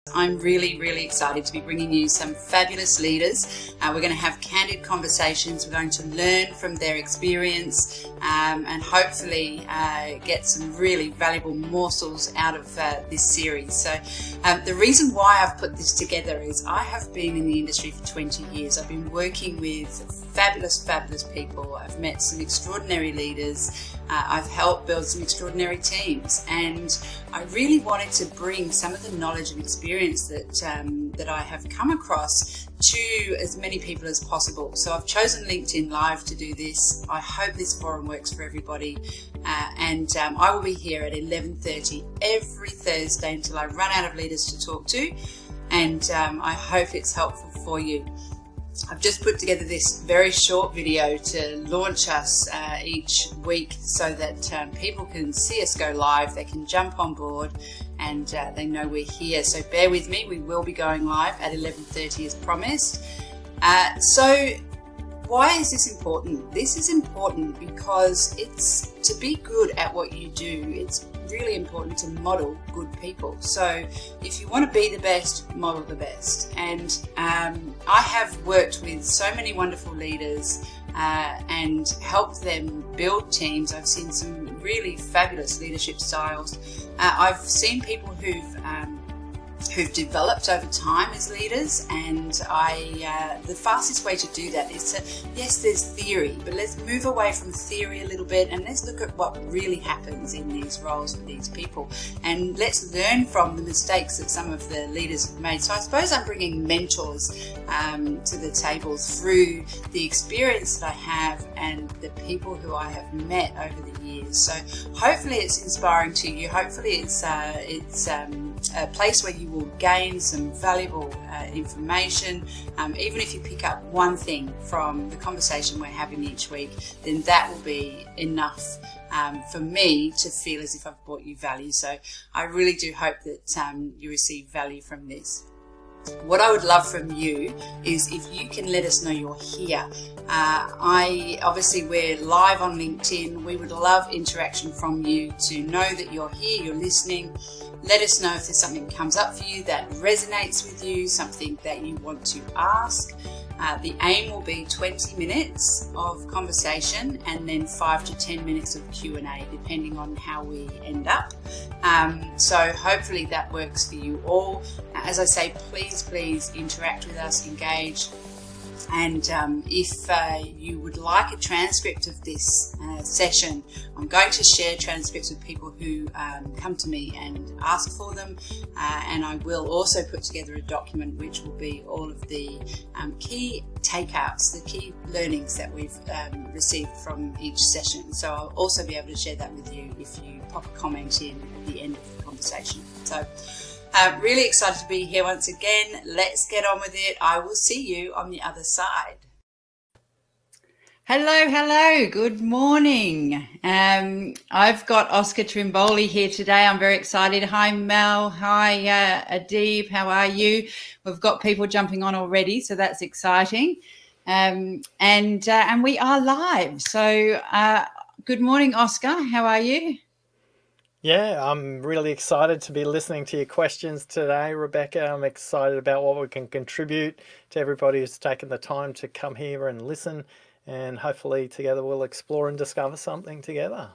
I'm really, really excited to be bringing you some fabulous leaders. We're going to have candid conversations. We're going to learn from their experience and hopefully get some really valuable morsels out of this series. So the reason why I've put this together is I have been in the industry for 20 years. I've been working with fabulous people. I've met some extraordinary leaders. I've helped build some extraordinary teams, and I really wanted to bring some of the knowledge and experience that I have come across to as many people as possible. So I've chosen LinkedIn Live to do this. I hope this forum works for everybody, and I will be here at 11:30 every Thursday until I run out of leaders to talk to, and I hope it's helpful for you. I've just put together this very short video to launch us each week so that people can see us go live, they can jump on board, and they know we're here. So bear with me, we will be going live at 11:30 as promised. So why is this important? This is important because it's to be good at what you do. It's really important to model good people. So if you want to be the best, model the best. And I have worked with so many wonderful leaders and helped them build teams. I've seen some really fabulous leadership styles. I've seen people who've developed over time as leaders, and the fastest way to do that is to, yes, there's theory, but let's move away from theory a little bit and let's look at what really happens in these roles for these people, and let's learn from the mistakes that some of the leaders have made. So I suppose I'm bringing mentors to the table through the experience that I have and the people who I have met over the years. So hopefully it's inspiring to you. Hopefully it's a place where you will gain some valuable information. Even if you pick up one thing from the conversation we're having each week, then that will be enough for me to feel as if I've brought you value. So I really do hope that you receive value from this. What I would love from you is if you can let us know you're here. Obviously we're live on LinkedIn. We would love interaction from you to know that you're here, you're listening. Let us know if there's something that comes up for you that resonates with you, something that you want to ask. The aim will be 20 minutes of conversation and then 5 to 10 minutes of Q&A, depending on how we end up. So hopefully that works for you all. As I say, please interact with us, engage. And if you would like a transcript of this session, I'm going to share transcripts with people who come to me and ask for them, and I will also put together a document which will be all of the key takeouts, the key learnings that we've received from each session. So I'll also be able to share that with you if you pop a comment in at the end of the conversation. So really excited to be here once again. Let's get on with it. I will see you on the other side. Hello. Good morning. I've got Oscar Trimboli here today. I'm very excited. Hi, Mel. Hi, Adib. How are you? We've got people jumping on already, so that's exciting. And we are live. So good morning, Oscar. How are you? Yeah, I'm really excited to be listening to your questions today, Rebecca. I'm excited about what we can contribute to everybody who's taken the time to come here and listen, and hopefully together we'll explore and discover something together.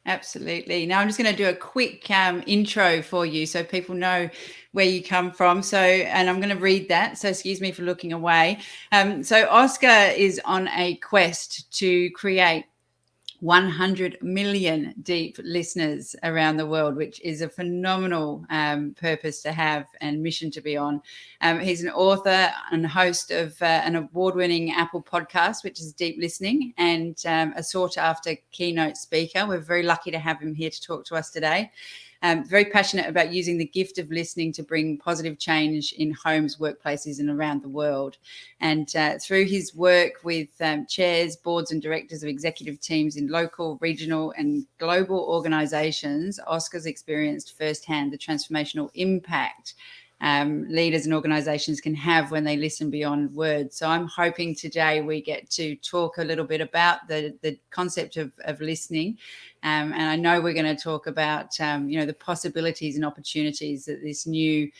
Absolutely. Now I'm just going to do a quick intro for you so people know where you come from. So, and I'm going to read that. So excuse me for looking away. So Oscar is on a quest to create 100 million deep listeners around the world, which is a phenomenal purpose to have and mission to be on. He's an author and host of an award-winning Apple podcast, which is Deep Listening, and a sought-after keynote speaker. We're very lucky to have him here to talk to us today. Very passionate about using the gift of listening to bring positive change in homes, workplaces, and around the world. And through his work with chairs, boards, and directors of executive teams in local, regional, and global organizations, Oscar's experienced firsthand the transformational impact leaders and organizations can have when they listen beyond words. So I'm hoping today we get to talk a little bit about the concept of listening. And I know we're going to talk about, the possibilities and opportunities that this new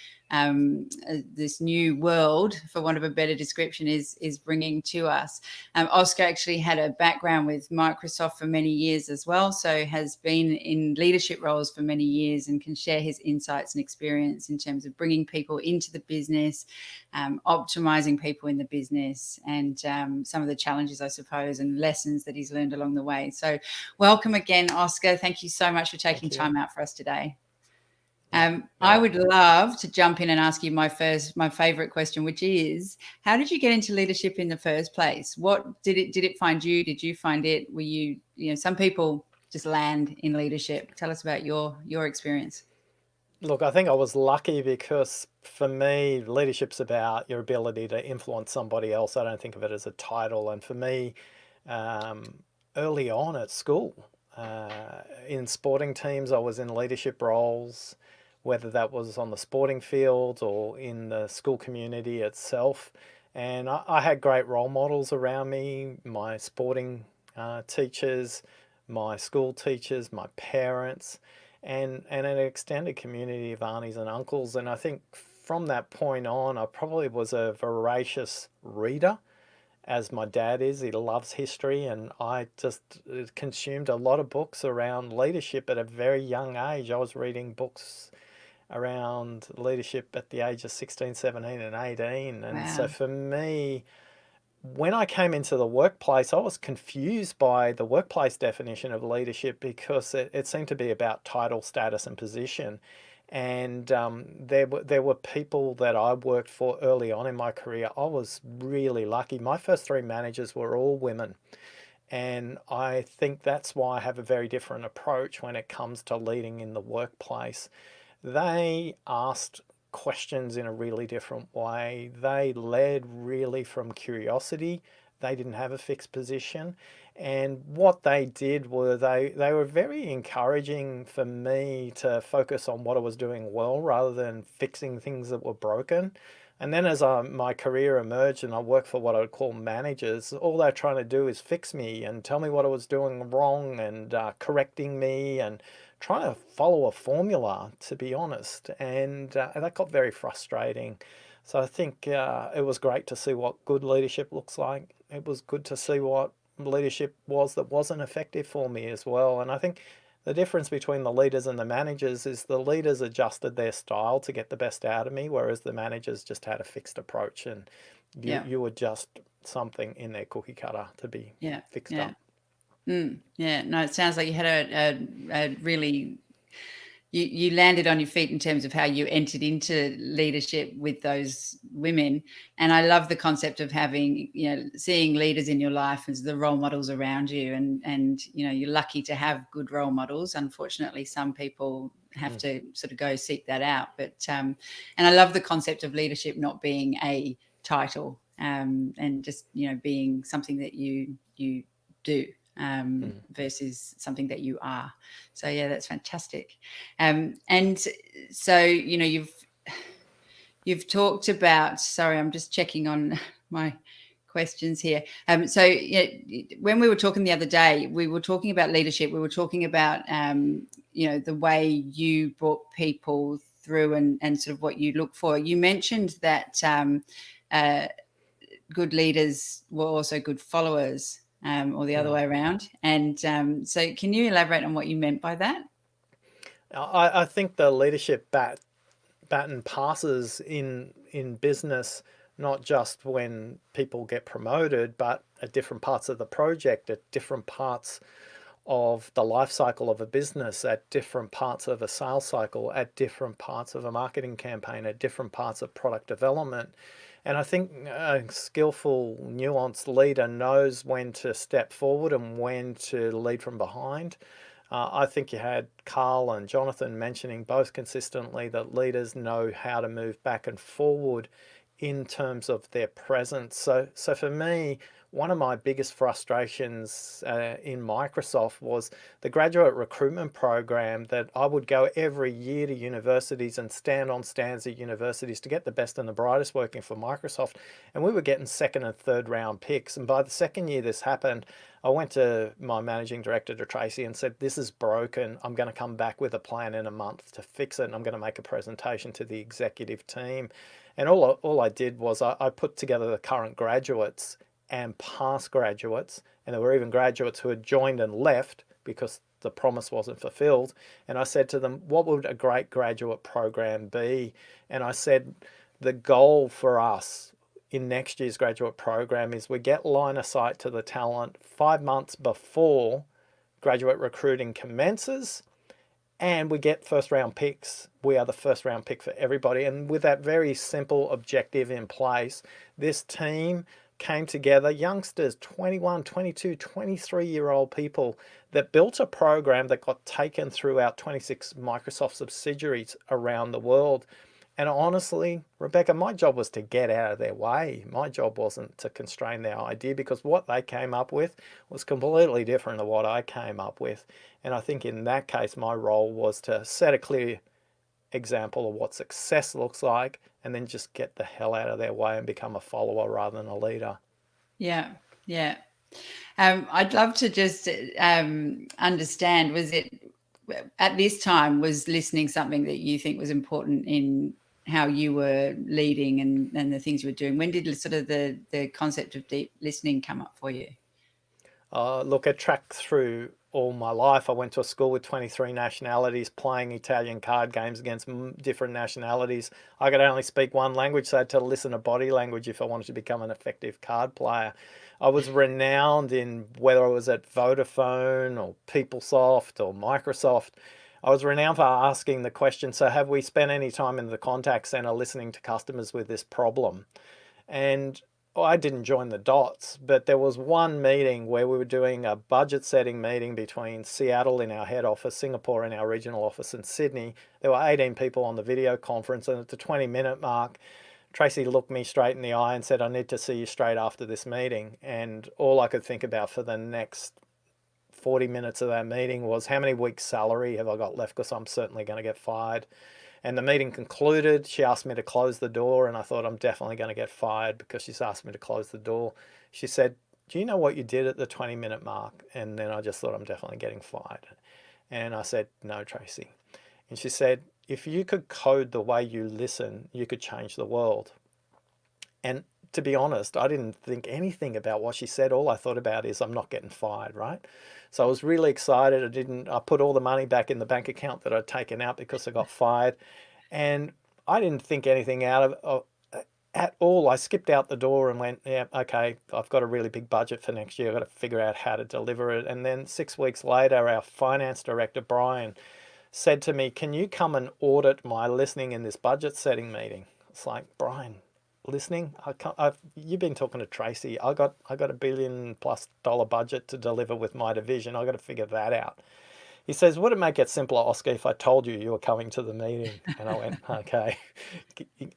this new world, for want of a better description, is bringing to us. Oscar actually had a background with Microsoft for many years as well, so has been in leadership roles for many years and can share his insights and experience in terms of bringing people into the business, optimizing people in the business, and some of the challenges, I suppose, and lessons that he's learned along the way. So welcome again, Oscar. Thank you so much for taking time out for us today. I would love to jump in and ask you my favorite question, which is, how did you get into leadership in the first place? What did it find you? Did you find it? Were you some people just land in leadership. Tell us about your experience. Look, I think I was lucky because for me, leadership's about your ability to influence somebody else. I don't think of it as a title. And for me, early on at school, in sporting teams, I was in leadership roles, whether that was on the sporting field or in the school community itself. And I had great role models around me, my sporting teachers, my school teachers, my parents, and an extended community of aunties and uncles. And I think from that point on, I probably was a voracious reader, as my dad is. He loves history, and I just consumed a lot of books around leadership at a very young age. I was reading books around leadership at the age of 16, 17 and 18. And so for me, when I came into the workplace, I was confused by the workplace definition of leadership because it seemed to be about title, status and position. And there were people that I worked for early on in my career. I was really lucky. My first 3 managers were all women. And I think that's why I have a very different approach when it comes to leading in the workplace. They asked questions in a really different way. They led really from curiosity. They didn't have a fixed position. And what they did were they were very encouraging for me to focus on what I was doing well rather than fixing things that were broken. And then as my career emerged and I worked for what I would call managers, all they're trying to do is fix me and tell me what I was doing wrong and correcting me and trying to follow a formula, to be honest. And that got very frustrating. So I think it was great to see what good leadership looks like. It was good to see what leadership was that wasn't effective for me as well. And I think the difference between the leaders and the managers is the leaders adjusted their style to get the best out of me, whereas the managers just had a fixed approach, and you adjust something in their cookie cutter to be fixed up. Yeah, no, it sounds like you had a really, you landed on your feet in terms of how you entered into leadership with those women. And I love the concept of having, seeing leaders in your life as the role models around you. And you're lucky to have good role models. Unfortunately, some people have to sort of go seek that out. But, and I love the concept of leadership not being a title, and just, being something that you do. Versus something that you are. So yeah, that's fantastic. And so you've talked about. Sorry, I'm just checking on my questions here. So when we were talking the other day, we were talking about leadership. We were talking about the way you brought people through and sort of what you look for. You mentioned that good leaders were also good followers. Or the other way around. And so can you elaborate on what you meant by that? I think the leadership baton passes in business, not just when people get promoted, but at different parts of the project, at different parts of the life cycle of a business, at different parts of a sales cycle, at different parts of a marketing campaign, at different parts of product development. And I think a skillful, nuanced leader knows when to step forward and when to lead from behind. I think you had Carl and Jonathan mentioning both consistently that leaders know how to move back and forward in terms of their presence. So for me, one of my biggest frustrations in Microsoft was the graduate recruitment program, that I would go every year to universities and stand on stands at universities to get the best and the brightest working for Microsoft. And we were getting second and third round picks. And by the second year this happened, I went to my managing director, to Tracy, and said, this is broken. I'm going to come back with a plan in a month to fix it. And I'm going to make a presentation to the executive team. And all I did was I put together the current graduates and past graduates, and there were even graduates who had joined and left because the promise wasn't fulfilled. And I said to them, what would a great graduate program be? And I said, the goal for us in next year's graduate program is we get line of sight to the talent 5 months before graduate recruiting commences, and we get first round picks. We are the first round pick for everybody. And with that very simple objective in place, this team came together, youngsters, 21, 22, 23-year-old people, that built a program that got taken throughout 26 Microsoft subsidiaries around the world. And honestly, Rebecca, my job was to get out of their way. My job wasn't to constrain their idea, because what they came up with was completely different to what I came up with. And I think in that case, my role was to set a clear example of what success looks like, and then just get the hell out of their way and become a follower rather than a leader. Yeah, yeah. I'd love to just understand, was it at this time, was listening something that you think was important in how you were leading and the things you were doing? When did sort of the concept of deep listening come up for you? Look, it tracked through all my life. I went to a school with 23 nationalities, playing Italian card games against different nationalities. I could only speak one language, so I had to listen to body language if I wanted to become an effective card player. I was renowned in, whether I was at Vodafone or PeopleSoft or Microsoft, I was renowned for asking the question, so have we spent any time in the contact center listening to customers with this problem? And I didn't join the dots, but there was one meeting where we were doing a budget setting meeting between Seattle in our head office, Singapore in our regional office, and Sydney. There were 18 people on the video conference, and at the 20-minute mark, Tracy looked me straight in the eye and said, I need to see you straight after this meeting. And all I could think about for the next 40 minutes of that meeting was, how many weeks' salary have I got left, because I'm certainly going to get fired. And the meeting concluded. She asked me to close the door, and I thought, I'm definitely going to get fired because she's asked me to close the door. She said, do you know what you did at the 20-minute mark? And then I just thought, I'm definitely getting fired. And I said, no, Tracy. And she said, if you could code the way you listen, you could change the world. And to be honest, I didn't think anything about what she said. All I thought about is, I'm not getting fired, right? So I was really excited. I put all the money back in the bank account that I'd taken out because I got fired. And I didn't think anything out of at all. I skipped out the door and went, yeah, okay, I've got a really big budget for next year. I've got to figure out how to deliver it. And then 6 weeks later, our finance director, Brian, said to me, can you come and audit my listening in this budget setting meeting? It's like, Brian, listening? You've been talking to Tracy. I got a $1 billion+ budget to deliver with my division. I got to figure that out. He says, would it make it simpler, Oscar, if I told you were coming to the meeting? And I went, okay.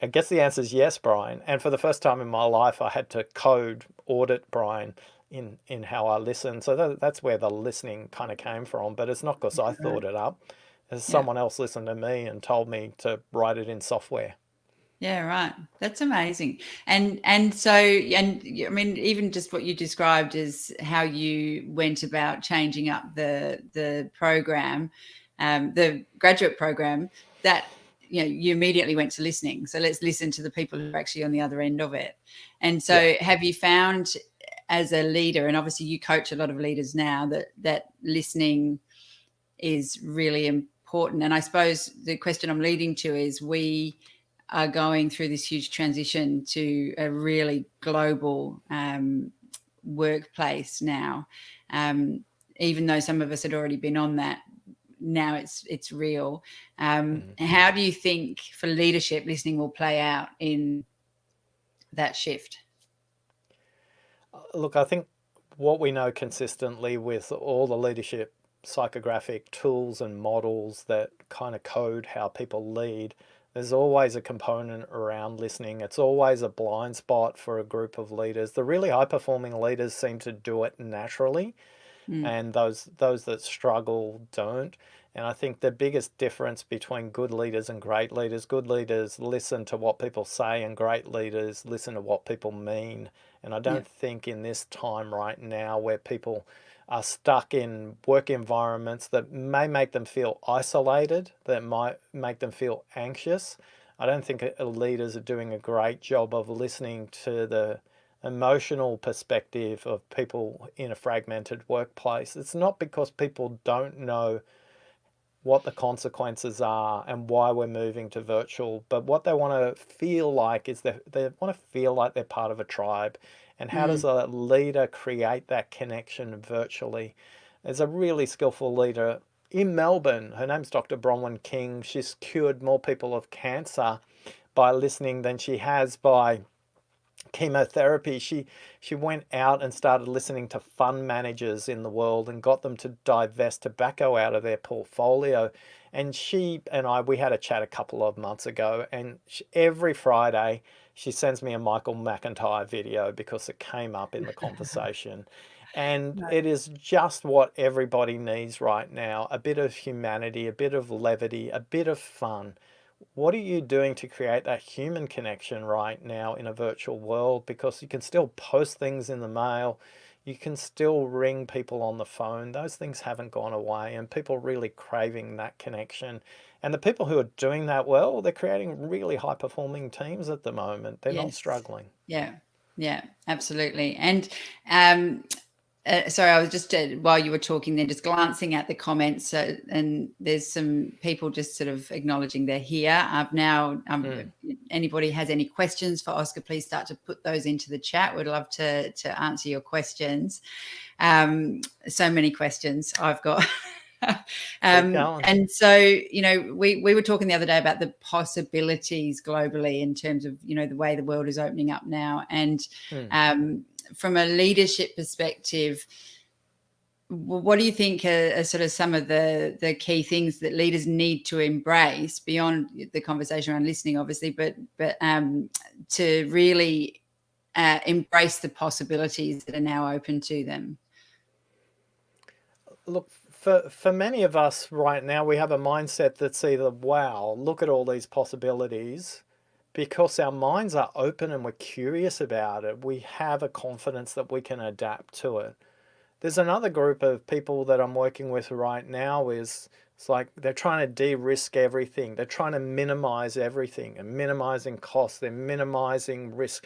I guess the answer is yes, Brian. And for the first time in my life, I had to code audit Brian in how I listen. So that's where the listening kind of came from. But it's not because I thought it up. As someone else listened to me and told me to write it in software. Yeah, right. That's amazing. And so, and I mean, even just what you described is how you went about changing up the program, the graduate program, that, you know, you immediately went to listening. So let's listen to the people who are actually on the other end of it. And so have you found, as a leader, and obviously you coach a lot of leaders now, that listening is really important? And I suppose the question I'm leading to is, we are going through this huge transition to a really global workplace now. Even though some of us had already been on that, now it's real. How do you think, for leadership, listening will play out in that shift? Look, I think what we know consistently with all the leadership psychographic tools and models that kind of code how people lead, There's always a component around listening. It's always a blind spot for a group of leaders. The really high performing leaders seem to do it naturally, and those that struggle don't. And I think the biggest difference between good leaders and great leaders, good leaders listen to what people say, and great leaders listen to what people mean. And I don't think in this time right now, where people are stuck in work environments that may make them feel isolated, that might make them feel anxious, I don't think leaders are doing a great job of listening to the emotional perspective of people in a fragmented workplace. It's not because people don't know what the consequences are and why we're moving to virtual, but what they want to feel like is that they want to feel like they're part of a tribe. And how does a leader create that connection virtually? There's a really skillful leader in Melbourne. Her name's Dr. Bronwyn King. She's cured more people of cancer by listening than she has by chemotherapy. She went out and started listening to fund managers in the world and got them to divest tobacco out of their portfolio. And she and we had a chat a couple of months ago, and every Friday she sends me a Michael McIntyre video because it came up in the conversation. And it is just what everybody needs right now: a bit of humanity, a bit of levity, a bit of fun. What are you doing to create that human connection right now in a virtual world? Because you can still post things in the mail, you can still ring people on the phone. Those things haven't gone away, and people are really craving that connection. And the people who are doing that well, they're creating really high performing teams at the moment. They're not struggling. Yeah, absolutely. And sorry, I was just while you were talking then, just glancing at the comments, and there's some people just sort of acknowledging they're here. Anybody has any questions for Oscar, please start to put those into the chat. We'd love to answer your questions. So many questions I've got. And so, we were talking the other day about the possibilities globally in terms of, the way the world is opening up now. And from a leadership perspective, what do you think are sort of some of the key things that leaders need to embrace beyond the conversation around listening, obviously, but to really embrace the possibilities that are now open to them? Look, for many of us right now, we have a mindset that's either, wow, look at all these possibilities, because our minds are open and we're curious about it. We have a confidence that we can adapt to it. There's another group of people that I'm working with right now it's like they're trying to de-risk everything. They're trying to minimize everything and minimizing costs. They're minimizing risk.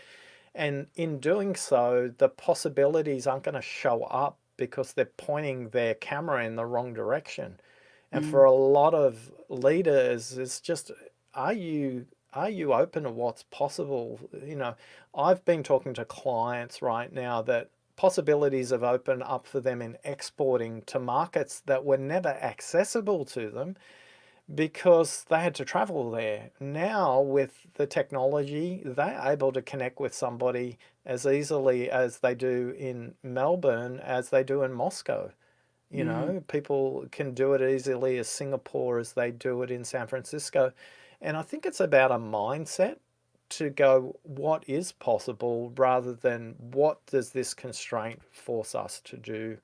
And in doing so, the possibilities aren't going to show up because they're pointing their camera in the wrong direction. And for a lot of leaders, it's just, are you open to what's possible? I've been talking to clients right now that possibilities have opened up for them in exporting to markets that were never accessible to them because they had to travel there. Now, with the technology, they're able to connect with somebody as easily as they do in Melbourne as they do in Moscow. People can do it easily as Singapore as they do it in San Francisco. And I think it's about a mindset to go, what is possible, rather than what does this constraint force us to do.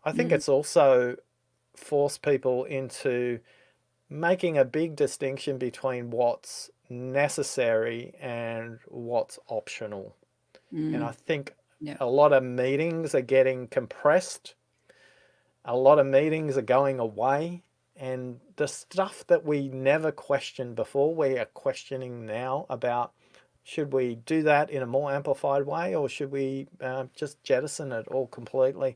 I think it's also forced people into making a big distinction between what's necessary and what's optional. And I think a lot of meetings are getting compressed. A lot of meetings are going away. And the stuff that we never questioned before, we are questioning now about, should we do that in a more amplified way, or should we just jettison it all completely?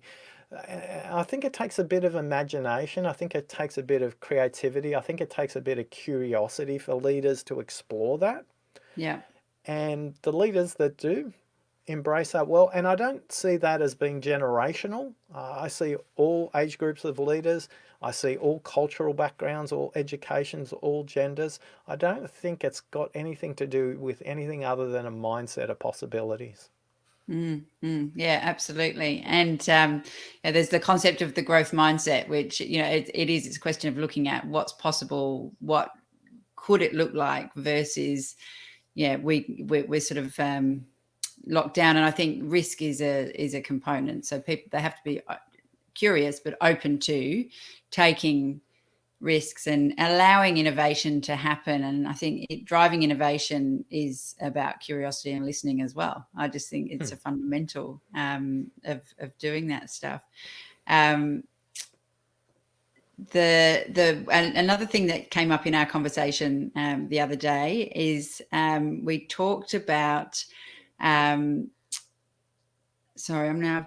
I think it takes a bit of imagination. I think it takes a bit of creativity. I think it takes a bit of curiosity for leaders to explore that. Yeah. And the leaders that do embrace that well, and I don't see that as being generational. I see all age groups of leaders. I see all cultural backgrounds, all educations, all genders. I don't think it's got anything to do with anything other than a mindset of possibilities. Yeah, absolutely. And there's the concept of the growth mindset, which it's a question of looking at what's possible, what could it look like versus, we're sort of locked down. And I think risk is a component. So people, they have to be curious but open to taking risks and allowing innovation to happen. And I think driving innovation is about curiosity and listening as well. I just think it's a fundamental of doing that stuff. Another thing that came up in our conversation the other day is we talked about I've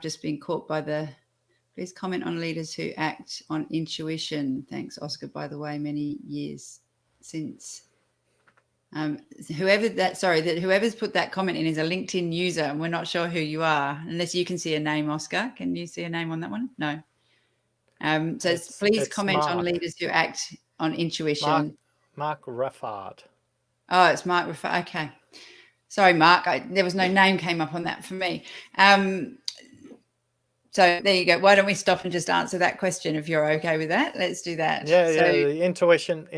just been caught by please comment on leaders who act on intuition. Thanks, Oscar, by the way, many years since. Whoever's put that comment in is a LinkedIn user, and we're not sure who you are, unless you can see a name, Oscar. Can you see a name on that one? No. Please comment Mark. on leaders who act on intuition. Mark Raffard. Oh, it's Mark Raffard. Okay. Sorry, Mark. There was no name came up on that for me. So there you go. Why don't we stop and just answer that question if you're okay with that? Let's do that. Yeah. The intuition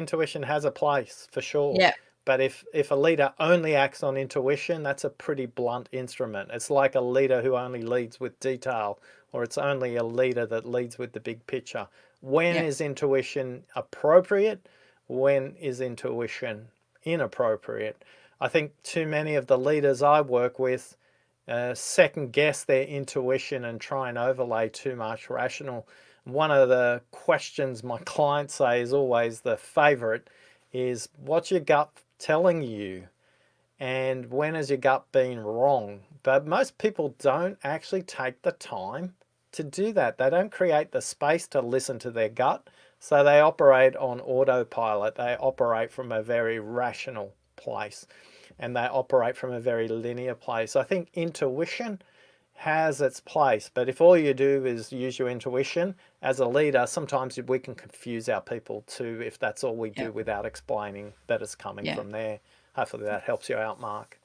has a place for sure. Yeah. But if a leader only acts on intuition, that's a pretty blunt instrument. It's like a leader who only leads with detail, or it's only a leader that leads with the big picture. When is intuition appropriate? When is intuition inappropriate? I think too many of the leaders I work with second guess their intuition and try and overlay too much rational. One of the questions my clients say is always the favorite is, what's your gut telling you? And when has your gut been wrong? But most people don't actually take the time to do that. They don't create the space to listen to their gut. So they operate on autopilot. They operate from a very rational place, and they operate from a very linear place. I think intuition has its place, but if all you do is use your intuition as a leader, sometimes we can confuse our people too if that's all we do without explaining that it's coming from there. Hopefully that helps you out, Mark.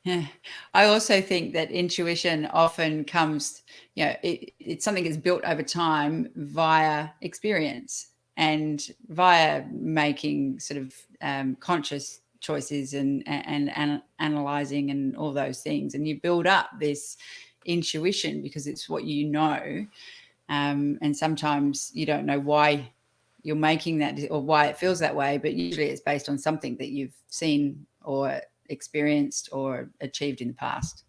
Yeah, I also think that intuition often comes, it's something that's built over time via experience and via making sort of conscious choices and analyzing and all those things. And you build up this intuition because it's what you know. And sometimes you don't know why you're making that or why it feels that way, but usually it's based on something that you've seen or experienced or achieved in the past.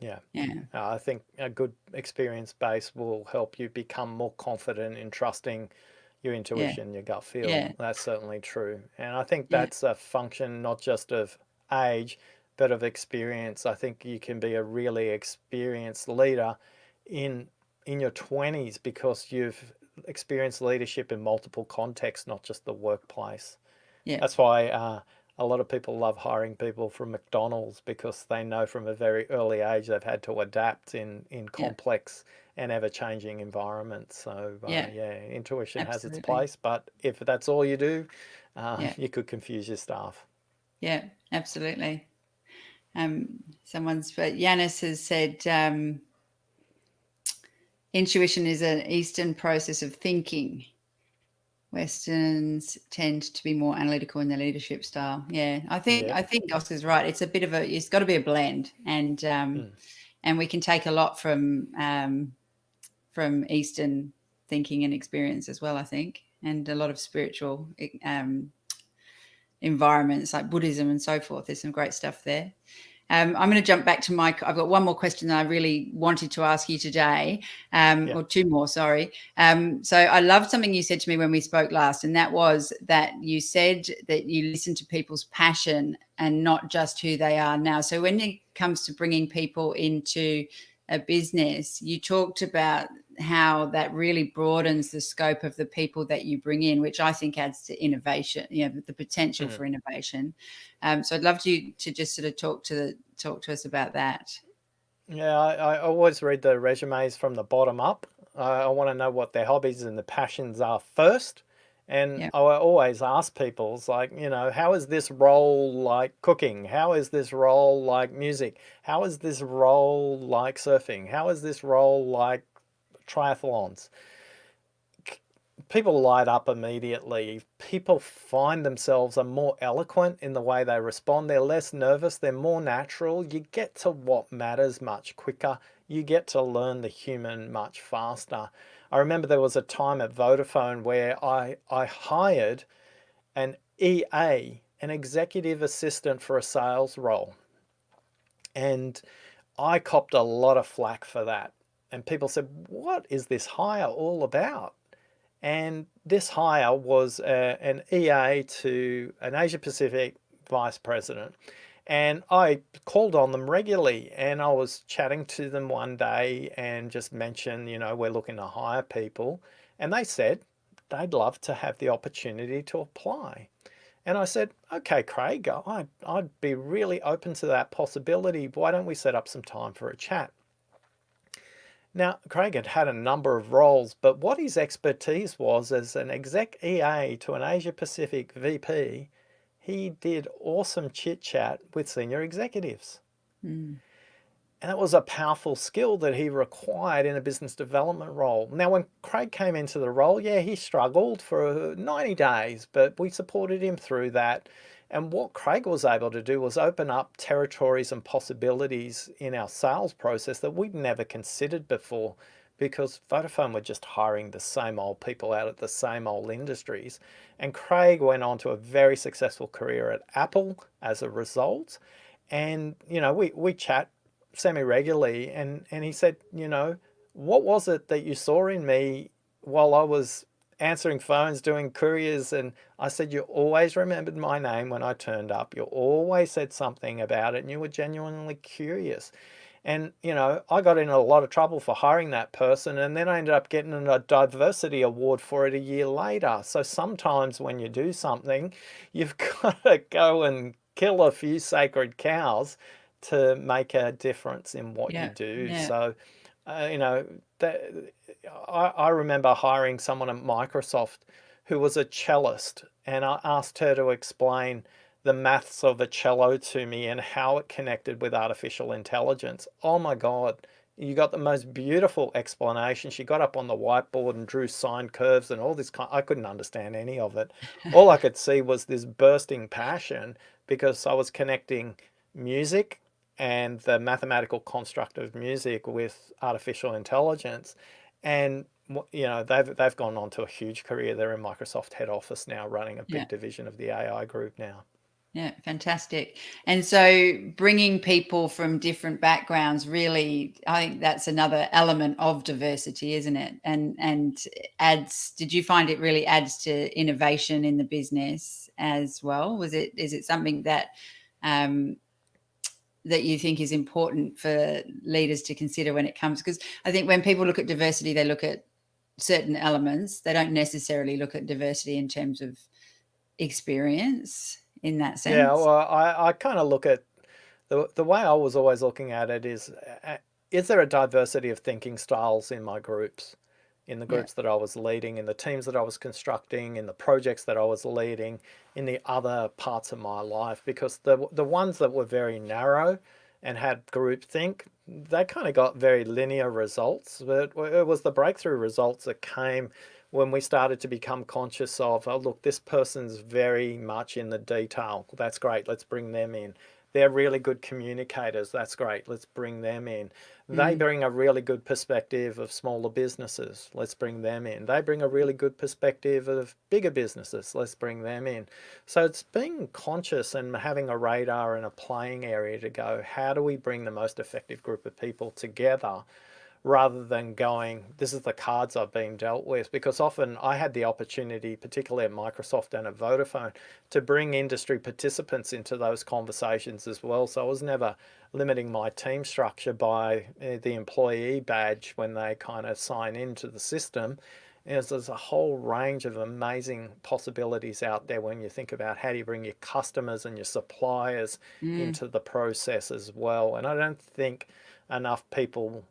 I think a good experience base will help you become more confident in trusting your intuition, your gut feel. That's certainly true. And I think that's a function not just of age, but of experience. I think you can be a really experienced leader in your 20s because you've experienced leadership in multiple contexts, not just the workplace. That's why a lot of people love hiring people from McDonald's, because they know from a very early age they've had to adapt in complex and ever-changing environments. So intuition has its place, but if that's all you do, you could confuse your staff. Yeah, absolutely. Yanis has said intuition is an Eastern process of thinking. Westerns tend to be more analytical in their leadership style. I think Oscar's right. It's got to be a blend, and we can take a lot from Eastern thinking and experience as well, I think, and a lot of spiritual environments like Buddhism and so forth. There's some great stuff there. I'm going to jump back to Mike. I've got one more question that I really wanted to ask you today, or two more, sorry. So I loved something you said to me when we spoke last, and that was that you said that you listen to people's passion and not just who they are now. So when it comes to bringing people into a business, you talked about how that really broadens the scope of the people that you bring in, which I think adds to innovation, the potential for innovation. So I'd love you to just sort of talk to us about that. Yeah, I always read the resumes from the bottom up. I want to know what their hobbies and the passions are first. And I always ask people, it's like, how is this role like cooking? How is this role like music? How is this role like surfing? How is this role like triathlons? people light up immediately. People find themselves are more eloquent in the way they respond. They're less nervous. They're more natural. You get to what matters much quicker. You get to learn the human much faster. I remember there was a time at Vodafone where I hired an EA, an executive assistant for a sales role. And I copped a lot of flack for that. And people said, what is this hire all about? And this hire was an EA to an Asia Pacific vice president. And I called on them regularly, and I was chatting to them one day and just mentioned, we're looking to hire people. And they said they'd love to have the opportunity to apply. And I said, okay, Craig, I'd be really open to that possibility. Why don't we set up some time for a chat? Now, Craig had had a number of roles, but what his expertise was as an exec EA to an Asia Pacific VP, he did awesome chit chat with senior executives. And it was a powerful skill that he required in a business development role. Now, when Craig came into the role, yeah, he struggled for 90 days, but we supported him through that. And what Craig was able to do was open up territories and possibilities in our sales process that we'd never considered before, because Vodafone were just hiring the same old people out of the same old industries. And Craig went on to a very successful career at Apple as a result. And, we chat semi-regularly, and he said, what was it that you saw in me while I was answering phones, doing couriers? And I said, you always remembered my name when I turned up. You always said something about it, and you were genuinely curious. And, I got in a lot of trouble for hiring that person, and then I ended up getting a diversity award for it a year later. So sometimes when you do something, you've got to go and kill a few sacred cows to make a difference in what you do. Yeah. So, I remember hiring someone at Microsoft who was a cellist, and I asked her to explain the maths of a cello to me and how it connected with artificial intelligence. Oh my God, you got the most beautiful explanation. She got up on the whiteboard and drew sine curves and all this I couldn't understand any of it. All I could see was this bursting passion, because I was connecting music and the mathematical construct of music with artificial intelligence. And they've gone on to a huge career. They're in Microsoft head office now, running a big division of the AI group now. Yeah, fantastic. And so bringing people from different backgrounds, really, I think that's another element of diversity, isn't it? And adds, did you find it really adds to innovation in the business as well? Is it something that that you think is important for leaders to consider when it comes? Because I think when people look at diversity, they look at certain elements. They don't necessarily look at diversity in terms of experience in that sense. Yeah, well, I kind of look at the way I was always looking at it is there a diversity of thinking styles in my groups, in the groups that I was leading, in the teams that I was constructing, in the projects that I was leading, in the other parts of my life? Because the ones that were very narrow and had groupthink, they kind of got very linear results. But it was the breakthrough results that came when we started to become conscious of, oh, look, this person's very much in the detail. That's great. Let's bring them in. They're really good communicators. That's great. Let's bring them in. They bring a really good perspective of smaller businesses. Let's bring them in. They bring a really good perspective of bigger businesses. Let's bring them in. So it's being conscious and having a radar and a playing area to go, how do we bring the most effective group of people together, rather than going, this is the cards I've been dealt with? Because often I had the opportunity, particularly at Microsoft and at Vodafone, to bring industry participants into those conversations as well. So I was never limiting my team structure by the employee badge when they kind of sign into the system. There's a whole range of amazing possibilities out there when you think about how do you bring your customers and your suppliers into the process as well. And I don't think enough people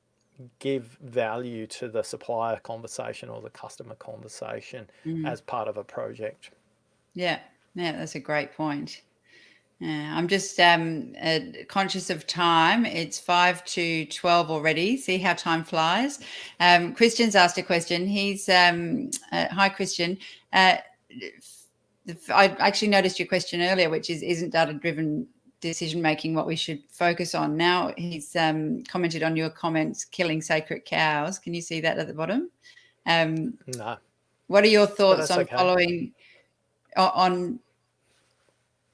give value to the supplier conversation or the customer conversation as part of a project. Yeah, that's a great point. Yeah, I'm just conscious of time. It's 5 to 12 already. See how time flies. Christian's asked a question. He's hi, Christian. I actually noticed your question earlier, which is, isn't data-driven decision making what we should focus on? Now he's commented on your comments, killing sacred cows. Can you see that at the bottom? No, What are your but thoughts that's on okay. following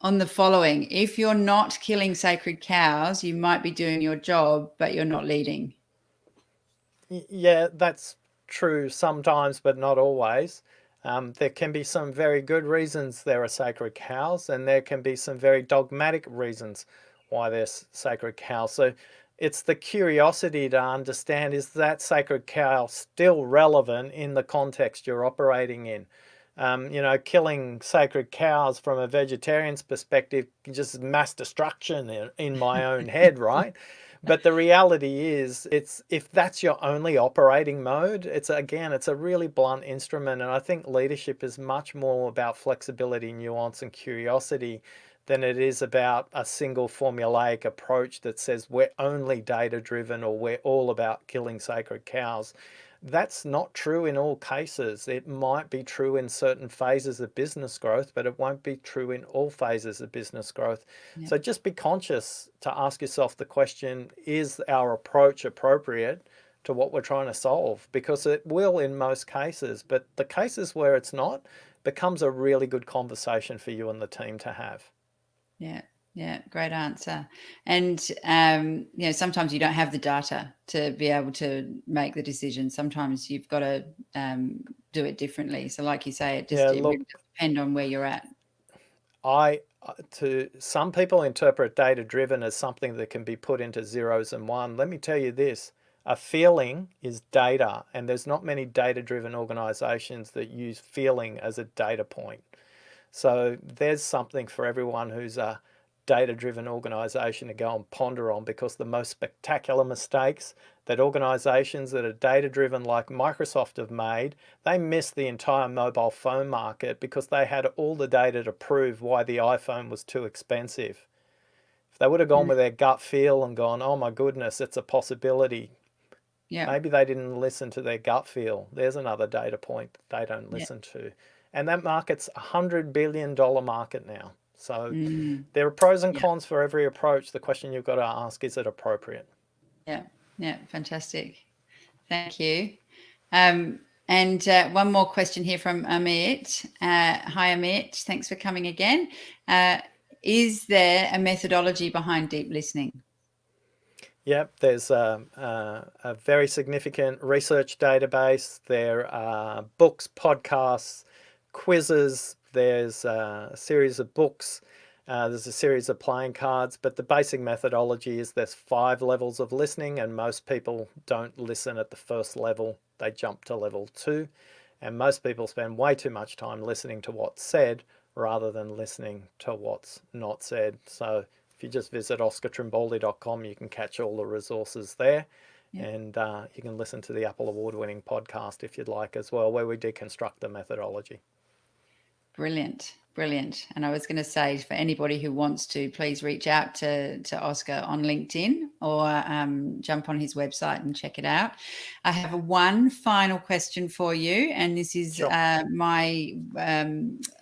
on the following? If you're not killing sacred cows, you might be doing your job, but you're not leading. Yeah, that's true sometimes, but not always. There can be some very good reasons there are sacred cows, and there can be some very dogmatic reasons why there's sacred cows. So it's the curiosity to understand, is that sacred cow still relevant in the context you're operating in? Killing sacred cows from a vegetarian's perspective, just mass destruction in my own head, right? But the reality is, it's if that's your only operating mode, it's a really blunt instrument. And I think leadership is much more about flexibility, nuance, and curiosity than it is about a single formulaic approach that says we're only data driven or we're all about killing sacred cows. That's not true in all cases. It might be true in certain phases of business growth, but it won't be true in all phases of business growth. Yeah. So just be conscious to ask yourself the question, is our approach appropriate to what we're trying to solve? Because it will in most cases, but the cases where it's not becomes a really good conversation for you and the team to have. Yeah. Yeah, great answer. And sometimes you don't have the data to be able to make the decision. Sometimes you've got to do it differently. So, like you say, it Yeah, really look, does depend on where you're at. to some people interpret data driven as something that can be put into zeros and one. Let me tell you this, a feeling is data, and there's not many data driven organizations that use feeling as a data point. So there's something for everyone who's a data-driven organization to go and ponder on, because the most spectacular mistakes that organizations that are data-driven like Microsoft have made, they missed the entire mobile phone market because they had all the data to prove why the iPhone was too expensive. If they would have gone with their gut feel and gone, oh my goodness, it's a possibility, Yeah. maybe they didn't listen to their gut feel. There's another data point that they don't listen to. And that market's $100 billion market now. So there are pros and Yeah. cons for every approach. The question you've got to ask, is it appropriate? Yeah. Yeah. Fantastic. Thank you. And one more question here from Amit. Hi, Amit. Thanks for coming again. Is there a methodology behind deep listening? Yep, there's a very significant research database. There are books, podcasts, quizzes. There's a series of books. There's a series of playing cards. But the basic methodology is there's 5 levels of listening, and most people don't listen at the first level. They jump to level 2. And most people spend way too much time listening to what's said rather than listening to what's not said. So if you just visit oscartrimboli.com, you can catch all the resources there. Yeah. And you can listen to the Apple Award-winning podcast if you'd like as well, where we deconstruct the methodology. Brilliant. Brilliant. And I was going to say, for anybody who wants to, please reach out to Oscar on LinkedIn or jump on his website and check it out. I have one final question for you, and this is Sure. my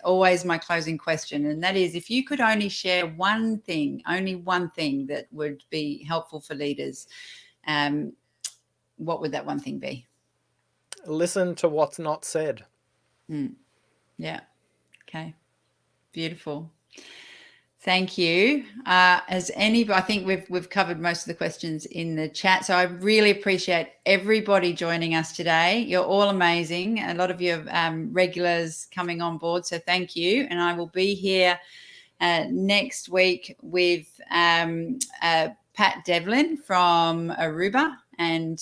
always my closing question, and that is, if you could only share one thing that would be helpful for leaders, what would that one thing be? Listen to what's not said. Yeah. Okay. Beautiful. Thank you. I think we've covered most of the questions in the chat. So I really appreciate everybody joining us today. You're all amazing. A lot of you are regulars coming on board. So thank you. And I will be here next week with Pat Devlin from Aruba. And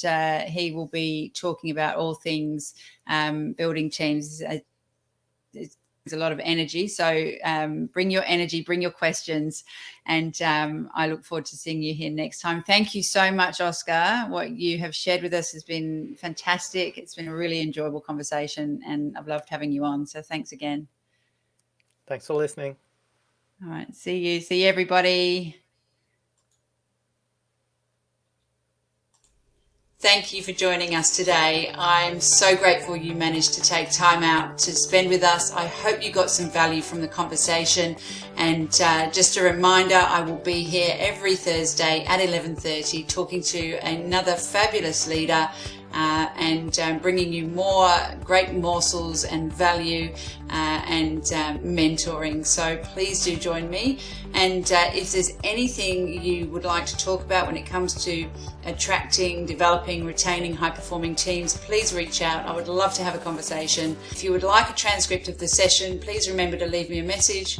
he will be talking about all things building teams. There's a lot of energy. So bring your energy, bring your questions. And I look forward to seeing you here next time. Thank you so much, Oscar. What you have shared with us has been fantastic. It's been a really enjoyable conversation, and I've loved having you on. So thanks again. Thanks for listening. All right. See you everybody. Thank you for joining us today. I'm so grateful you managed to take time out to spend with us. I hope you got some value from the conversation. And just a reminder, I will be here every Thursday at 11:30 talking to another fabulous leader and bringing you more great morsels and value and mentoring. So please do join me. And if there's anything you would like to talk about when it comes to attracting, developing, retaining high-performing teams, please reach out. I would love to have a conversation. If you would like a transcript of the session, please remember to leave me a message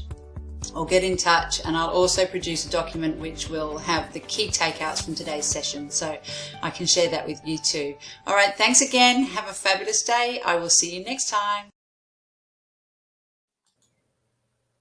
or get in touch, and I'll also produce a document which will have the key takeouts from today's session, so I can share that with you too. All right, thanks again. Have a fabulous day. I will see you next time.